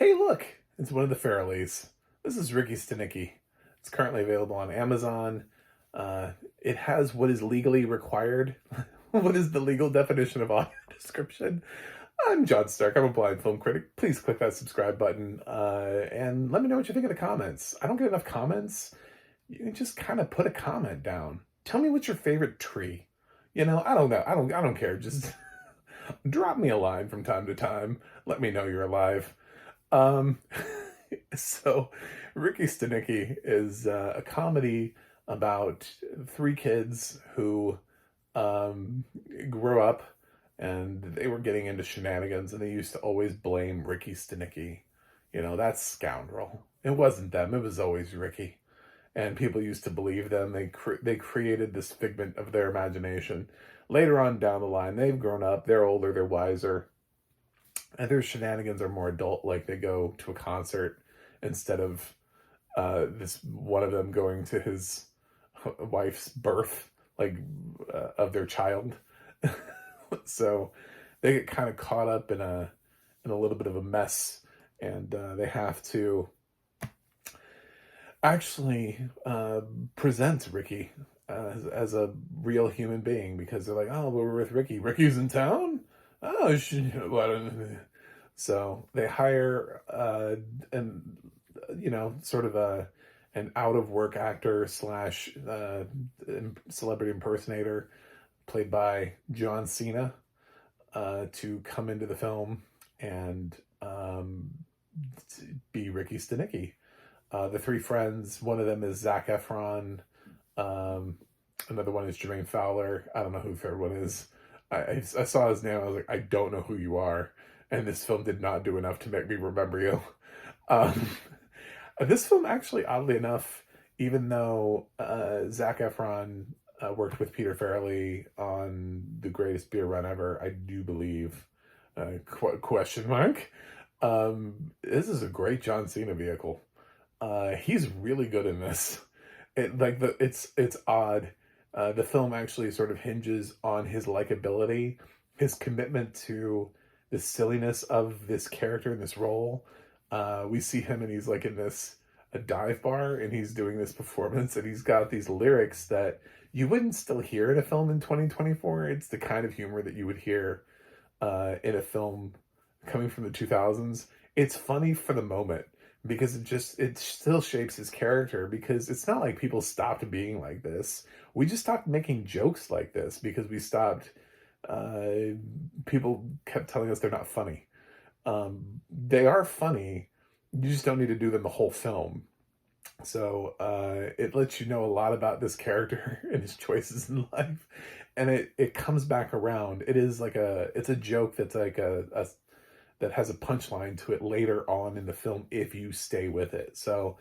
Hey, look, it's one of the Farrellys. This is Ricky Stanicky. It's currently available on Amazon. It has what is legally required. What is the legal definition of audio description? I'm John Stark. I'm a blind film critic. Please click that subscribe button and let me know what you think in the comments. I don't get enough comments. You can just kind of put a comment down. Tell me what's your favorite tree. I don't know. I don't care. Just drop me a line from time to time. Let me know you're alive. Um, so Ricky Stanicky is a comedy about three kids who um, grew up and they were getting into shenanigans and they used to always blame Ricky Stanicky. That scoundrel. It wasn't them. It was always Ricky. And people used to believe them. They created this figment of their imagination. Later on down the line, they've grown up. They're older. They're wiser, and their shenanigans are more adult, like they go to a concert instead of this one of them going to his wife's birth, like of their child. So they get kind of caught up in a little bit of a mess, and they have to actually present Ricky as a real human being, because they're like, oh, well, we're with Ricky. Ricky's in town. Oh, so they hire an sort of an out of work actor slash celebrity impersonator played by John Cena to come into the film and be Ricky Stanicky. The three friends, one of them is Zac Efron. Another one is Jermaine Fowler. I don't know who the third one is. I saw his name. I was like, I don't know who you are. And this film did not do enough to make me remember you. Um, this film actually, oddly enough, even though Zac Efron worked with Peter Farrelly on The Greatest Beer Run Ever, I do believe, question mark, this is a great John Cena vehicle. He's really good in this. It's odd. The film actually sort of hinges on his likability, his commitment to the silliness of this character in this role. We see him and he's like in a dive bar and he's doing this performance and he's got these lyrics that you wouldn't still hear in a film in 2024. It's the kind of humor that you would hear in a film coming from the 2000s. It's funny for the moment because it still shapes his character, because it's not like people stopped being like this. We just stopped making jokes like this because we stopped people kept telling us they're not funny. They are funny, you just don't need to do them the whole film. So it lets you know a lot about this character and his choices in life, and it comes back around. It's a joke that's like a that has a punchline to it later on in the film if you stay with it. So,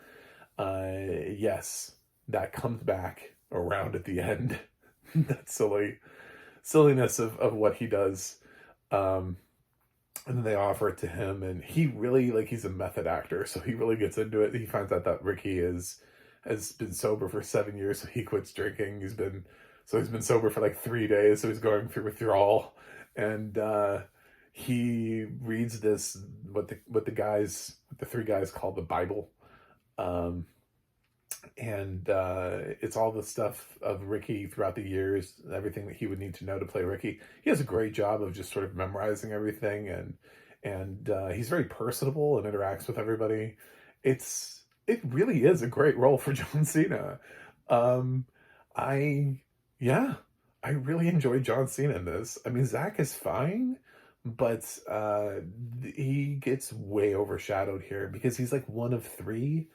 yes, that comes back around at the end. That silliness of what he does. And then they offer it to him, and he really, like, he's a method actor, so he really gets into it. He finds out that Ricky has been sober for 7 years, so he quits drinking. He's been sober for like 3 days, so he's going through withdrawal, and he reads this what the three guys call the Bible, and it's all the stuff of Ricky throughout the years, everything that he would need to know to play Ricky. He has a great job of just sort of memorizing everything, and he's very personable and interacts with everybody. It really is a great role for John Cena. Um, I yeah, I really enjoy John Cena in this. I mean, Zach is fine, but he gets way overshadowed here because he's like one of three.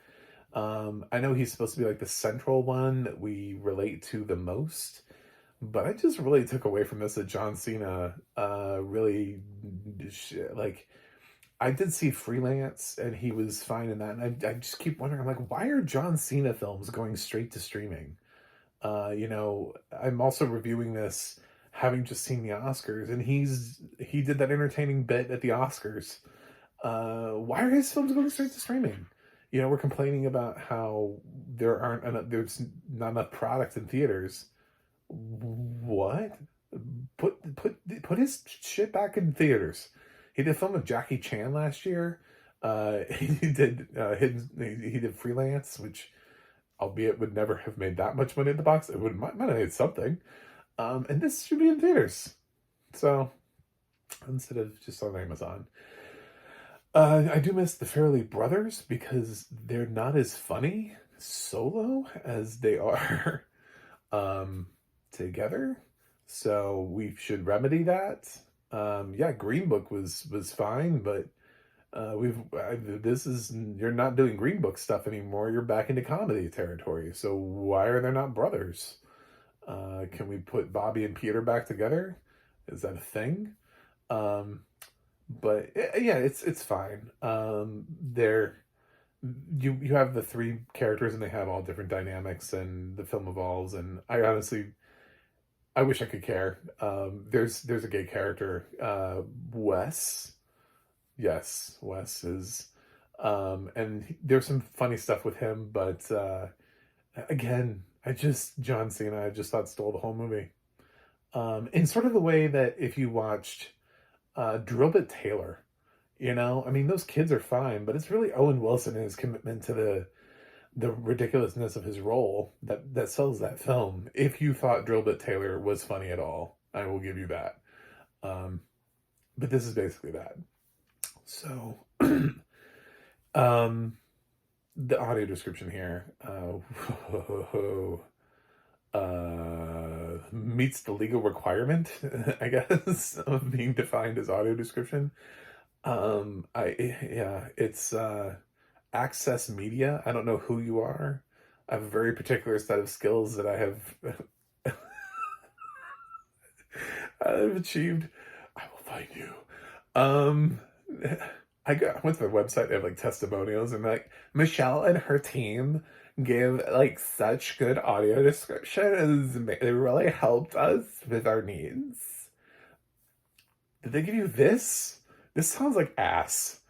I know he's supposed to be like the central one that we relate to the most, but I just really took away from this that John Cena really, like, I did see Freelance and he was fine in that, and I just keep wondering, I'm like, why are John Cena films going straight to streaming? I'm also reviewing this having just seen the Oscars, and he did that entertaining bit at the Oscars. Why are his films going straight to streaming? We're complaining about how there's not enough product in theaters. What? Put his shit back in theaters. He did a film with Jackie Chan last year. He did Freelance, which, albeit, would never have made that much money at the box. It would might have made something. And this should be in theaters. So instead of just on Amazon. I do miss the Farrelly brothers because they're not as funny solo as they are together. So we should remedy that. Yeah, Green Book was fine, but you're not doing Green Book stuff anymore. You're back into comedy territory. So why are there not brothers? Can we put Bobby and Peter back together? Is that a thing? But yeah, it's fine. You have the three characters and they have all different dynamics, and the film evolves. And I wish I could care. There's a gay character, Wes. Yes, Wes is, and there's some funny stuff with him, but again, John Cena, I just thought stole the whole movie. In sort of the way that if you watched Drillbit Taylor, I mean, those kids are fine, but it's really Owen Wilson and his commitment to the ridiculousness of his role that sells that film. If you thought Drillbit Taylor was funny at all, I will give you that. But this is basically that. So, the audio description here, meets the legal requirement, I guess, of being defined as audio description. It's access media. I don't know who you are. I have a very particular set of skills that I have I've achieved. I will find you. I went to their website. They have like testimonials, and like Michelle and her team gave like such good audio descriptions. They really helped us with our needs. Did they give you this? This sounds like ass.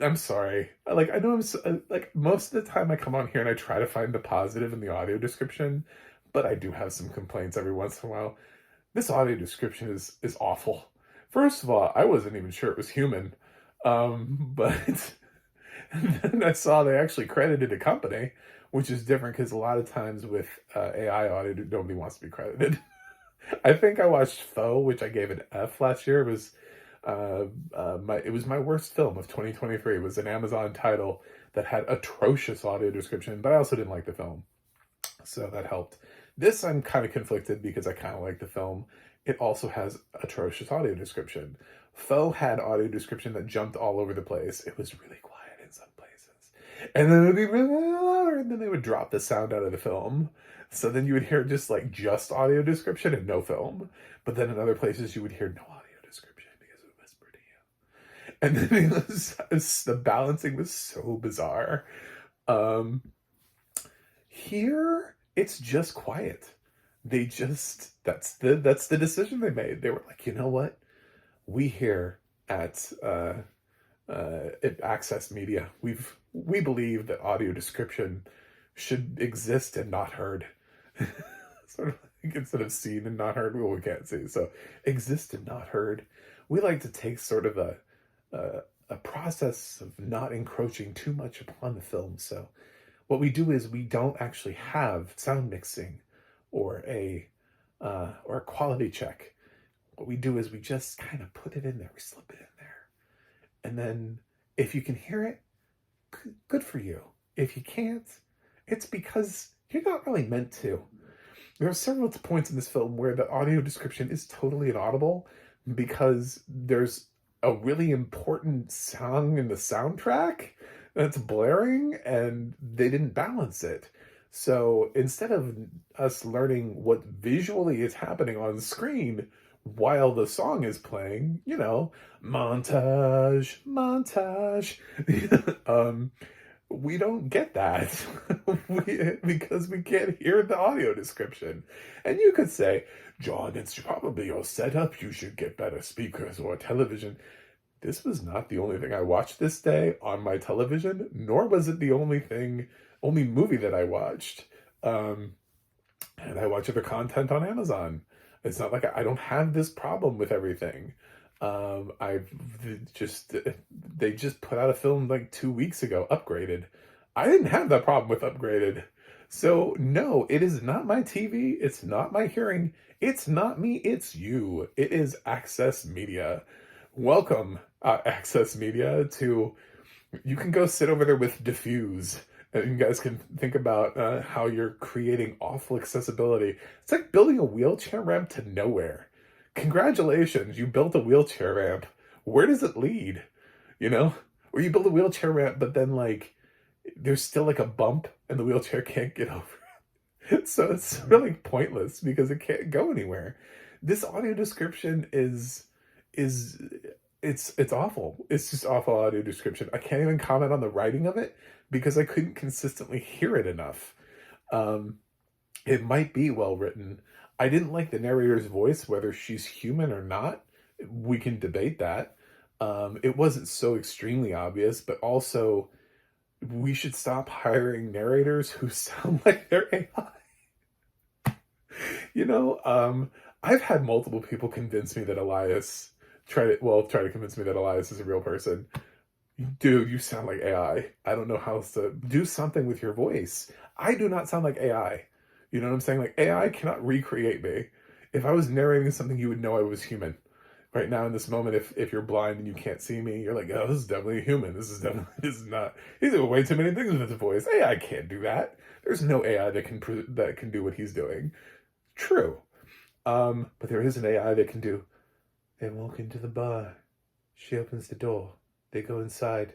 I'm sorry. Like, I know like most of the time I come on here and I try to find the positive in the audio description, but I do have some complaints every once in a while. This audio description is awful. First of all, I wasn't even sure it was human. But then I saw they actually credited a company, which is different because a lot of times with AI audio, nobody wants to be credited. I think I watched Foe, which I gave an F last year. It was my worst film of 2023. It was an Amazon title that had atrocious audio description, but I also didn't like the film, so that helped. This I'm kind of conflicted because I kind of like the film. It also has atrocious audio description. Foe had audio description that jumped all over the place. It was really quiet in some places, and then it would be really louder, and then they would drop the sound out of the film. So then you would hear just audio description and no film. But then in other places you would hear no audio description because it would whisper to you. And then the balancing was so bizarre. Here it's just quiet. That's the decision they made. They were like, you know what? We here at Access Media, we believe that audio description should exist and not heard. Sort of like instead of seen and not heard, we can't see. So exist and not heard. We like to take sort of a process of not encroaching too much upon the film. So what we do is we don't actually have sound mixing or a quality check. What we do is we just kind of put it in there. We slip it in there. And then if you can hear it, good for you. If you can't, it's because you're not really meant to. There are several points in this film where the audio description is totally inaudible because there's a really important song in the soundtrack that's blaring and they didn't balance it. So instead of us learning what visually is happening on screen while the song is playing, montage, we don't get that because we can't hear the audio description. And you could say, John, it's probably your setup. You should get better speakers or television. This was not the only thing I watched this day on my television, nor was it the only movie that I watched. And I watch other content on Amazon. It's not like I don't have this problem with everything. I've just they just put out a film like 2 weeks ago, Upgraded. I didn't have that problem with Upgraded. So no, it is not my TV. It's not my hearing. It's not me. It's you. It is Access Media. Welcome, Access Media, to you can go sit over there with Diffuse, and you guys can think about how you're creating awful accessibility. It's like building a wheelchair ramp to nowhere. Congratulations, you built a wheelchair ramp. Where does it lead? You know? Or you build a wheelchair ramp, but then, like, there's still, like, a bump, and the wheelchair can't get over it. So it's really pointless because it can't go anywhere. This audio description is it's awful. It's just awful audio description. I can't even comment on the writing of it because I couldn't consistently hear it enough. It might be well written. I didn't like the narrator's voice, whether she's human or not. We can debate that. It wasn't so extremely obvious, but also we should stop hiring narrators who sound like they're AI. You know, I've had multiple people convince me that Elias try to convince me that Elias is a real person. Dude, you sound like AI. I don't know how else to do something with your voice. I do not sound like AI. You know what I'm saying? Like, AI cannot recreate me. If I was narrating something, you would know I was human. Right now, in this moment, if you're blind and you can't see me, you're like, oh, this is definitely a human. This is not. He's doing way too many things with his voice. AI can't do that. There's no AI that can do what he's doing. True. But there is an AI that can do. They walk into the bar. She opens the door. They go inside.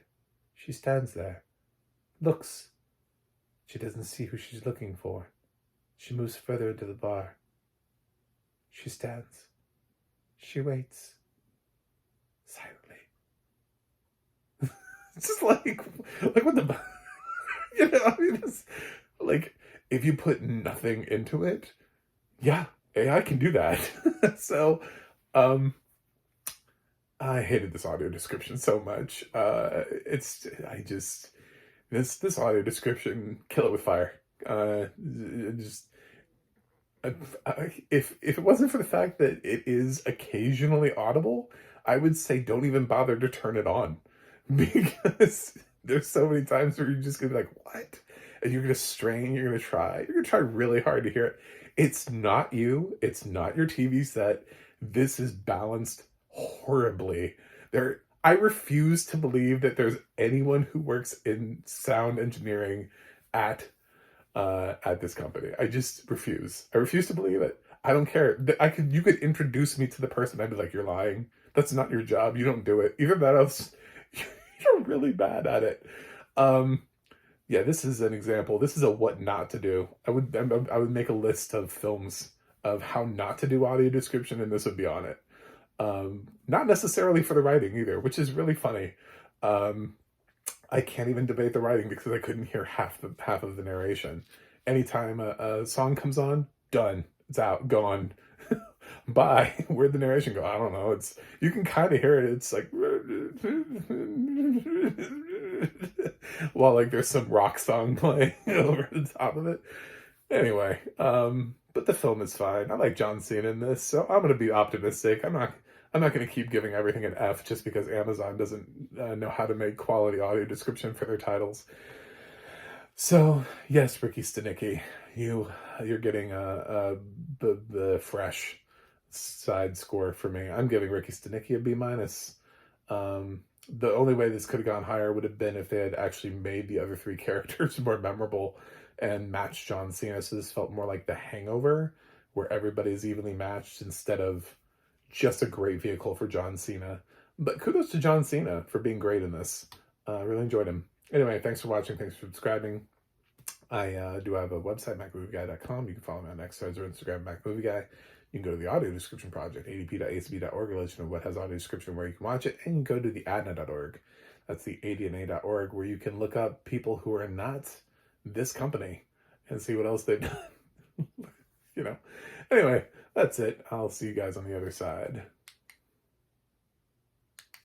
She stands there. Looks. She doesn't see who she's looking for. She moves further into the bar. She stands. She waits. Silently. It's just like what the... You know, I mean, it's like, if you put nothing into it, yeah, AI can do that. So, I hated this audio description so much. This audio description, kill it with fire. If it wasn't for the fact that it is occasionally audible, I would say don't even bother to turn it on, because there's so many times where you're just gonna be like, what? And you're gonna strain, you're gonna try really hard to hear it. It's not you, it's not your TV set. This is balanced horribly. I refuse to believe that there's anyone who works in sound engineering at this company. I just refuse. I refuse to believe it. I don't care. You could introduce me to the person. I'd be like, you're lying. That's not your job. You don't do it. Either that or else you're really bad at it. Yeah, this is an example. This is a what not to do. I would make a list of films of how not to do audio description, and this would be on it. Not necessarily for the writing either, which is really funny. I can't even debate the writing because I couldn't hear half of the narration. Anytime a song comes on, done. It's out, gone. Bye. Where'd the narration go? I don't know. You can kind of hear it. It's like while like there's some rock song playing over the top of it. Anyway, but the film is fine. I like John Cena in this, so I'm gonna be optimistic. I'm not going to keep giving everything an F just because Amazon doesn't know how to make quality audio description for their titles. So, yes, Ricky Stanicky, you're getting the fresh side score for me. I'm giving Ricky Stanicky a B-. The only way this could have gone higher would have been if they had actually made the other three characters more memorable and matched John Cena, so this felt more like The Hangover, where everybody's evenly matched instead of just a great vehicle for John Cena. But kudos to John Cena for being great in this. I really enjoyed him. Anyway, thanks for watching. Thanks for subscribing. I do have a website, MacMovieGuy.com. You can follow me on X or Instagram, MacMovieGuy. You can go to the Audio Description Project, adp.acb.org, let you know what has audio description, where you can watch it. And you can go to the ADNA.org. That's the ADNA.org, where you can look up people who are not this company and see what else they've done. You know. Anyway, that's it. I'll see you guys on the other side.